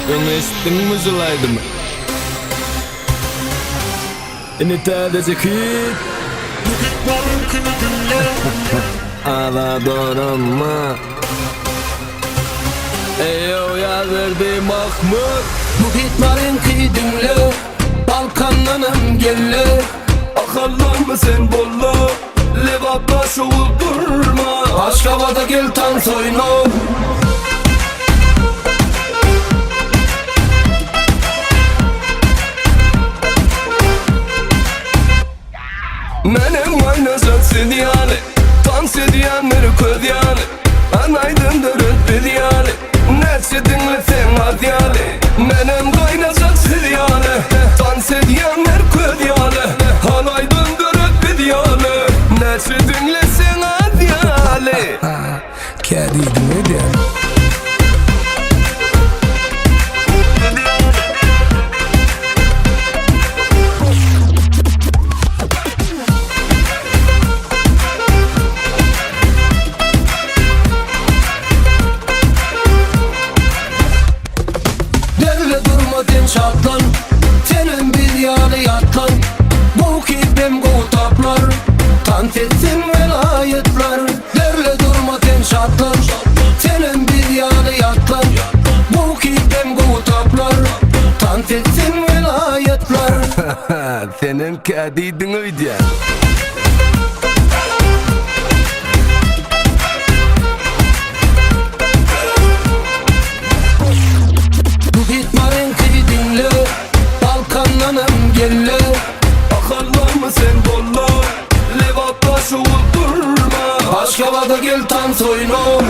Onu eşittin mi zulaydı mı? İnitade kıyıt Ala doğrama Eyo yazırdı Mahmut Bu hitlerin kıydınlı Balkanlanım gelle Akallar mı sen bolla Levapla şovul durma Aşkavada gel tan soyno Menem aynasat sediyale Tan sediyanları ködiyale Anaydındır ötbediyale Netsedinle sen adiyale Menem kaynasat sediyale Tan sediyanlar ködiyale Anaydındır ötbediyale Netsedinle sen adiyale Kediydim ödem Çatlan, senin bir yanı yatlan Bu kibim gutaplar Tant etsin velayetler Derle durma ten çatlan Senin bir yanı yatlan Bu kibim gutaplar Tant etsin velayetler Senin kediydin öyle gelle Akarlar mı sen bolla Levapla şovul durma Aşkavada gel tan soyno